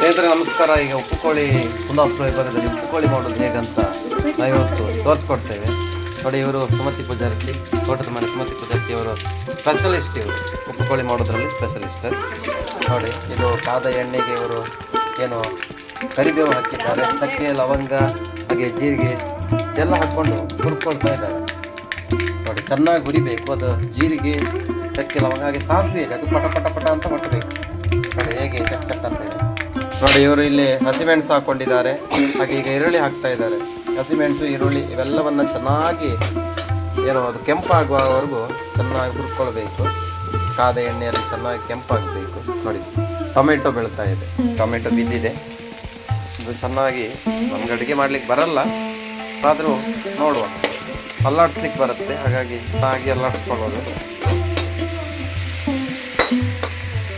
ಸ್ನೇಹಿತರೆ ನಮಸ್ಕಾರ. ಈಗ ಉಪ್ಪು ಕೋಳಿ ಕುಂದಾಪುರ ವಿಭಾಗದಲ್ಲಿ ಉಪ್ಪು ಕೋಳಿ ಮಾಡೋದು ಹೇಗಂತ ನಾವಿವತ್ತು ತೋರಿಸ್ಕೊಡ್ತೇವೆ. ನೋಡಿ, ಇವರು ಸುಮತಿ ಪೂಜಾರ್ತಿ, ತೋಟದ ಮನೆ ಸುಮತಿ ಪೂಜಾರ್ತಿ ಅವರು ಸ್ಪೆಷಲಿಸ್ಟ್. ಇವರು ಉಪ್ಪು ಕೋಳಿ ಮಾಡೋದ್ರಲ್ಲಿ ಸ್ಪೆಷಲಿಸ್ಟ್. ನೋಡಿ, ಇದು ಕಾದ ಎಣ್ಣೆಗೆ ಇವರು ಏನು ಕರಿಬೇವು ಹಾಕಿದ್ದಾರೆ, ಚಕ್ಕೆ ಲವಂಗ ಹಾಗೆ ಜೀರಿಗೆ ಎಲ್ಲ ಹಾಕ್ಕೊಂಡು ಹುರ್ಕೊಳ್ತಾ ಇದ್ದಾರೆ. ನೋಡಿ, ಚೆನ್ನಾಗಿ ಹುರಿಬೇಕು. ಅದು ಜೀರಿಗೆ ಚಕ್ಕೆ ಲವಂಗ ಹಾಗೆ ಸಾಸಿವೆ ಇದೆ, ಅದು ಪಟ ಪಟ ಪಟ ಅಂತ ಹೊಟ್ಟಬೇಕು. ನೋಡಿ ಹೇಗೆ ಚಟ್ ಚಟ್ ಅಂತ ಇದೆ. ನೋಡಿ, ಇವರು ಇಲ್ಲಿ ಹಸಿಮೆಣಸು ಹಾಕ್ಕೊಂಡಿದ್ದಾರೆ, ಹಾಗೆ ಈಗ ಈರುಳ್ಳಿ ಹಾಕ್ತಾ ಇದ್ದಾರೆ. ಹಸಿಮೆಣಸು ಈರುಳ್ಳಿ ಇವೆಲ್ಲವನ್ನು ಚೆನ್ನಾಗಿ ಏನು ಅದು ಕೆಂಪಾಗುವವರೆಗೂ ಚೆನ್ನಾಗಿ ಹುರ್ಕೊಳ್ಬೇಕು. ಕಾದ ಎಣ್ಣೆಯಲ್ಲಿ ಚೆನ್ನಾಗಿ ಕೆಂಪಾಗಬೇಕು. ನೋಡಿ, ಟೊಮೆಟೊ ಬೆಳೀತಾ ಇದೆ, ಟೊಮೆಟೊ ಬಿದ್ದಿದೆ. ಇದು ಚೆನ್ನಾಗಿ ನಮ್ಗೆ ಅಡುಗೆ ಮಾಡ್ಲಿಕ್ಕೆ ಬರಲ್ಲ, ಆದರೂ ನೋಡುವ, ಅಲ್ಲಾಡಿಸ್ಲಿಕ್ಕೆ ಬರುತ್ತೆ. ಹಾಗಾಗಿ ಚೆನ್ನಾಗಿ ಅಲ್ಲಾಡಿಸ್ಕೊಳ್ಳೋದು.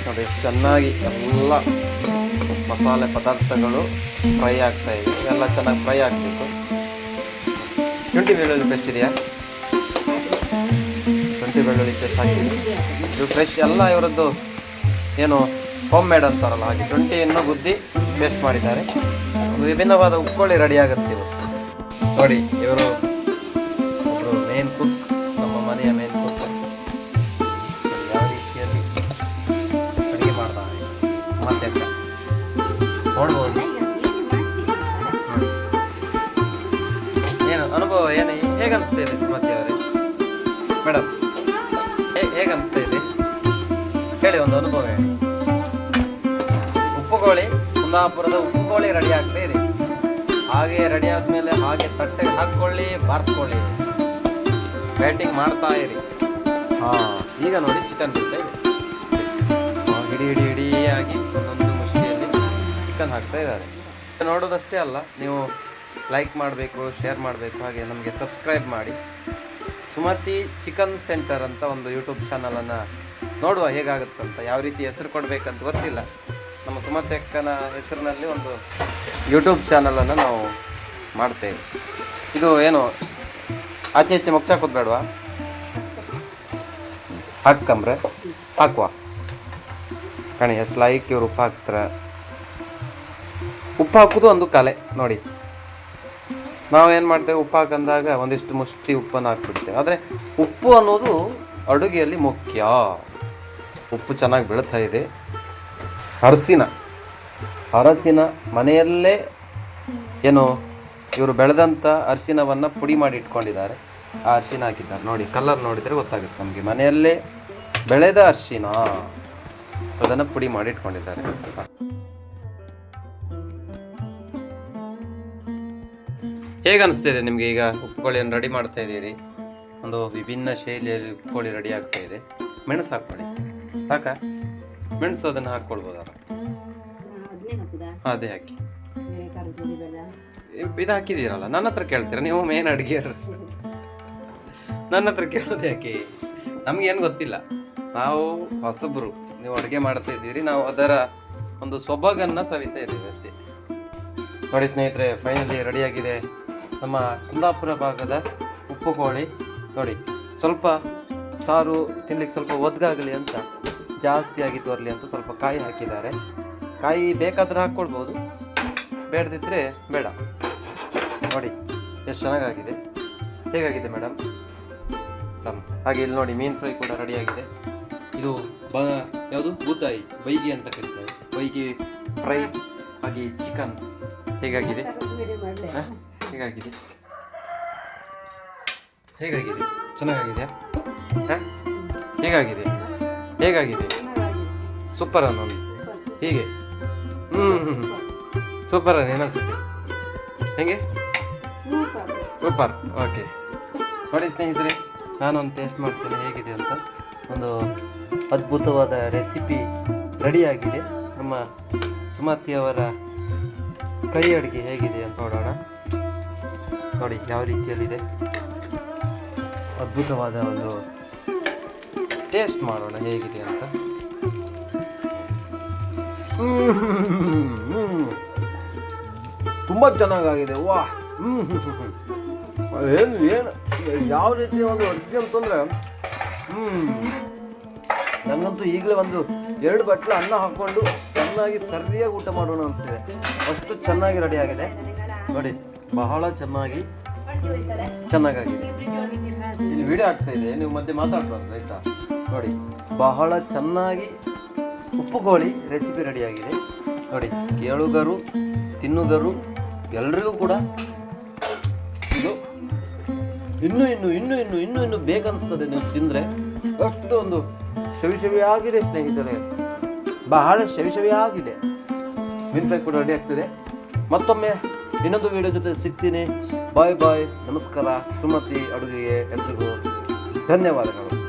ನೋಡಿ, ಚೆನ್ನಾಗಿ ಎಲ್ಲ ಮಸಾಲೆ ಪದಾರ್ಥಗಳು ಫ್ರೈ ಆಗ್ತಾ ಇದೆ. ಎಲ್ಲ ಚೆನ್ನಾಗಿ ಫ್ರೈ ಆಗಬೇಕು. ಶುಂಠಿ ಬೆಳ್ಳುಳ್ಳಿ ಪೇಸ್ಟ್ ಇದೆಯಾ? ಶುಂಠಿ ಬೆಳ್ಳುಳ್ಳಿ ಪೇಸ್ಟ್ ಹಾಕಿದೆ. ಇದು ಫ್ರೆಶ್ ಎಲ್ಲ ಇವರದ್ದು ಏನು ಹೋಮ್ ಮೇಡ್ ಅಂತಾರಲ್ಲ, ಹಾಗೆ ಶುಂಠಿಯನ್ನು ಗುದ್ದಿ ಪೇಸ್ಟ್ ಮಾಡಿದ್ದಾರೆ. ವಿಭಿನ್ನವಾದ ಉಪ್ಪುಕೋಳಿ ರೆಡಿ ಆಗುತ್ತೆ ಇವತ್ತು. ನೋಡಿ, ಇವರು ಒಬ್ಬರು ಮೇನ್ ಕುಕ್, ನಮ್ಮ ಮನೆಯ ಮೇನ್ ಕುಕ್. ಯಾವ ರೀತಿಯಲ್ಲಿ ಅಡುಗೆ ಮಾಡ್ತಾರೆ ಮತ್ತೆ ನೋಡ್ಬೋದು. ಏನು ಅನುಭವ ಏನು ಹೇಗನ್ನಿಸ್ತಾ ಇದೆ ಸುಮತಿ ಅವರೇ? ಮೇಡಮ್, ಹೇಗನ್ನಿಸ್ತಾ ಇದೆ ಹೇಳಿ, ಒಂದು ಅನುಭವ ಹೇಳಿ. ಉಪ್ಪುಕೋಳಿ, ಕುಂದಾಪುರದ ಉಪ್ಪುಕೋಳಿ ರೆಡಿ ಆಗ್ತಾ ಇದೆ. ಹಾಗೆ ರೆಡಿ ಆದಮೇಲೆ ಹಾಗೆ ತಟ್ಟೆಗೆ ಹಾಕ್ಕೊಳ್ಳಿ, ಬಾರಿಸ್ಕೊಳ್ಳಿ, ಬ್ಯಾಟಿಂಗ್ ಮಾಡ್ತಾ ಇರಿ. ಹಾಂ, ಈಗ ನೋಡಿ ಚಿಕನ್ ಬಿಡ್ತಾ ಇದೆ. ಹಿಡಿ ಹಿಡಿ ಹಿಡಿಯಾಗಿ ಒಂದೊಂದು ಮುಷ್ಟಿಯಲ್ಲಿ ಚಿಕನ್ ಹಾಕ್ತಾ ಇದ್ದಾರೆ. ನೋಡೋದಷ್ಟೇ ಅಲ್ಲ, ನೀವು ಲೈಕ್ ಮಾಡಬೇಕು, ಶೇರ್ ಮಾಡಬೇಕು, ಹಾಗೆ ನಮಗೆ ಸಬ್ಸ್ಕ್ರೈಬ್ ಮಾಡಿ. ಸುಮತಿ ಚಿಕನ್ ಸೆಂಟರ್ ಅಂತ ಒಂದು ಯೂಟ್ಯೂಬ್ ಚಾನಲನ್ನು ನೋಡುವ ಹೇಗಾಗುತ್ತಂತ. ಯಾವ ರೀತಿ ಹೆಸರು ಕೊಡಬೇಕಂತ ಗೊತ್ತಿಲ್ಲ. ನಮ್ಮ ಸುಮತಿ ಅಕ್ಕನ ಹೆಸರಿನಲ್ಲಿ ಒಂದು ಯೂಟ್ಯೂಬ್ ಚಾನಲನ್ನು ನಾವು ಮಾಡ್ತೇವೆ. ಇದು ಏನು ಆಚೆ ಈಚೆ ಮುಚ್ಚಾಕೋದು ಬೇಡವಾ? ಹಾಕಂಬ್ರೆ ಹಾಕುವ ಕಣಿ. ಎಷ್ಟು ಲೈಕ್ ಇವ್ರು ಉಪ್ಪು ಹಾಕ್ತಾರೆ. ಉಪ್ಪು ಹಾಕೋದು ಒಂದು ಕಲೆ. ನೋಡಿ, ನಾವೇನು ಮಾಡ್ತೇವೆ, ಉಪ್ಪು ಹಾಕಂದಾಗ ಒಂದಿಷ್ಟು ಮುಷ್ಟಿ ಉಪ್ಪನ್ನು ಹಾಕ್ಬಿಡ್ತೇವೆ. ಆದರೆ ಉಪ್ಪು ಅನ್ನೋದು ಅಡುಗೆಯಲ್ಲಿ ಮುಖ್ಯ. ಉಪ್ಪು ಚೆನ್ನಾಗಿ ಬೀಳ್ತಾ ಇದೆ. ಅರಸಿನ ಮನೆಯಲ್ಲೇ ಏನು ಇವರು ಬೆಳೆದಂಥ ಅರಿಶಿನವನ್ನು ಪುಡಿ ಮಾಡಿ ಇಟ್ಕೊಂಡಿದ್ದಾರೆ. ಆ ಅರಿಶಿನ ಹಾಕಿದ್ದಾರೆ. ನೋಡಿ, ಕಲರ್ ನೋಡಿದರೆ ಗೊತ್ತಾಗುತ್ತೆ ನಮಗೆ. ಮನೆಯಲ್ಲೇ ಬೆಳೆದ ಅರಿಶಿನ, ಅದನ್ನು ಪುಡಿ ಮಾಡಿ ಇಟ್ಕೊಂಡಿದ್ದಾರೆ. ಹೇಗೆ ಅನಿಸ್ತಿದೆ ನಿಮಗೆ? ಈಗ ಉಪ್ಪುಕೋಳಿಯನ್ನು ರೆಡಿ ಮಾಡ್ತಾ ಇದ್ದೀರಿ. ಒಂದು ವಿಭಿನ್ನ ಶೈಲಿಯಲ್ಲಿ ಉಪ್ಪುಕೋಳಿ ರೆಡಿ ಆಗ್ತಾ ಇದೆ. ಮೆಣಸು ಹಾಕ್ಕೊಳ್ಳಿ. ಸಾಕಾ? ಮೆಣಸು ಅದನ್ನು ಹಾಕ್ಕೊಳ್ಬೋದಲ್ಲ? ಅದೇ ಹಾಕಿ. ಇದು ಹಾಕಿದ್ದೀರಲ್ಲ, ನನ್ನ ಹತ್ರ ಕೇಳ್ತೀರಾ ನೀವು? ಮೇನ್ ಅಡುಗೆಯರು ನನ್ನ ಹತ್ರ ಕೇಳೋದು ಯಾಕೆ? ನಮಗೇನು ಗೊತ್ತಿಲ್ಲ, ನಾವು ಹೊಸಬ್ರು. ನೀವು ಅಡುಗೆ ಮಾಡ್ತಾ ಇದ್ದೀರಿ, ನಾವು ಅದರ ಒಂದು ಸೊಬಗನ್ನು ಸವಿತಾ ಇದ್ದೀವಿ ಅಷ್ಟೇ. ನೋಡಿ ಸ್ನೇಹಿತರೆ, ಫೈನಲಿ ರೆಡಿಯಾಗಿದೆ ನಮ್ಮ ಕುಂದಾಪುರ ಭಾಗದ ಉಪ್ಪುಕೋಳಿ. ನೋಡಿ, ಸ್ವಲ್ಪ ಸಾರು ತಿನ್ಲಿಕ್ಕೆ ಸ್ವಲ್ಪ ಒದ್ಗಾಗಲಿ ಅಂತ, ಜಾಸ್ತಿಯಾಗಿ ತೋರಲಿ ಅಂತ ಸ್ವಲ್ಪ ಕಾಯಿ ಹಾಕಿದ್ದಾರೆ. ಕಾಯಿ ಬೇಕಾದ್ರೆ ಹಾಕ್ಕೊಳ್ಬೋದು, ಬೇಡದಿದ್ದರೆ ಬೇಡ. ನೋಡಿ ಎಷ್ಟು ಚೆನ್ನಾಗಾಗಿದೆ. ಹೇಗಾಗಿದೆ ಮೇಡಮ್? ಹಾಗೆ ಇಲ್ಲಿ ನೋಡಿ, ಮೀನು ಫ್ರೈ ಕೂಡ ರೆಡಿಯಾಗಿದೆ. ಇದು ಯಾವುದು ಬೂತಾಯಿ, ಬೈಗಿ ಅಂತ ಕರೀತಾರೆ, ಬೈಗಿ ಫ್ರೈ. ಹಾಗೆ ಚಿಕನ್ ಹೇಗಾಗಿದೆ? ಹೇಗಾಗಿದೆ? ಹೇಗಾಗಿದೆ? ಚೆನ್ನಾಗಾಗಿದೆ? ಹಾಂ, ಹೇಗಾಗಿದೆ? ಹೇಗಾಗಿದೆ? ಸೂಪರ್ ಅನ್ನೋದು ಹೀಗೆ. ಸೂಪರ್ ಅನ್ನ ಏನನ್ಸುತ್ತೆ? ಹೇಗೆ? ಸೂಪರ್. ಓಕೆ, ನೋಡಿ ಸ್ನೇಹಿತರೆ, ನಾನೊಂದು ಟೇಸ್ಟ್ ಮಾಡ್ತೇನೆ ಹೇಗಿದೆ ಅಂತ. ಒಂದು ಅದ್ಭುತವಾದ ರೆಸಿಪಿ ರೆಡಿಯಾಗಿದೆ. ನಮ್ಮ ಸುಮತಿಯವರ ಕೈ ಅಡುಗೆ ಹೇಗಿದೆ ಅಂತ ನೋಡೋಣ. ನೋಡಿ ಯಾವ ರೀತಿಯಲ್ಲಿದೆ. ಅದ್ಭುತವಾದ ಒಂದು ಟೇಸ್ಟ್ ಮಾಡೋಣ ಹೇಗಿದೆ ಅಂತ. ತುಂಬ ಚೆನ್ನಾಗಾಗಿದೆ. ವಾ, ಏನು ಏನು ಯಾವ ರೀತಿ ಒಂದು ಅಡುಗೆ ಅಂತಂದರೆ ನನಗಂತೂ ಈಗಲೇ ಒಂದು 2 ಬಟ್ಲು ಅನ್ನ ಹಾಕ್ಕೊಂಡು ಚೆನ್ನಾಗಿ ಸರಿಯಾಗಿ ಊಟ ಮಾಡೋಣ ಅಂತಿದೆ. ಅಷ್ಟು ಚೆನ್ನಾಗಿ ರೆಡಿ ಆಗಿದೆ ನೋಡಿ, ಬಹಳ ಚೆನ್ನಾಗಾಗಿದೆ. ಇಲ್ಲಿ ವಿಡಿಯೋ ಆಗ್ತಾ ಇದೆ, ನೀವು ಮಧ್ಯೆ ಮಾತಾಡ್ಬಾರ್ದು ಆಯ್ತಾ. ನೋಡಿ ಬಹಳ ಚೆನ್ನಾಗಿ ಉಪ್ಪು ಕೋಳಿ ರೆಸಿಪಿ ರೆಡಿಯಾಗಿದೆ ನೋಡಿ. ಕೇಳುಗರು ತಿನ್ನುಗರು ಎಲ್ರಿಗೂ ಕೂಡ ಇದು ಇನ್ನು ಬೇಕನ್ನಿಸ್ತದೆ. ನೀವು ತಿಂದರೆ ಅಷ್ಟು ಒಂದು ಸವಿಯಾಗಿದೆ ಸ್ನೇಹಿತರೆ, ಬಹಳ ಸವಿಯಾಗಿದೆ. ಮೀನು ಫ್ರೈ ಕೂಡ ರೆಡಿ ಆಗ್ತಿದೆ. ಮತ್ತೊಮ್ಮೆ ಇನ್ನೊಂದು ವಿಡಿಯೋ ಜೊತೆ ಸಿಗ್ತೀನಿ. ಬಾಯ್, ನಮಸ್ಕಾರ. ಸುಮತಿ ಅಡುಗೆಗೆ ಎಲ್ರಿಗೂ ಧನ್ಯವಾದಗಳು.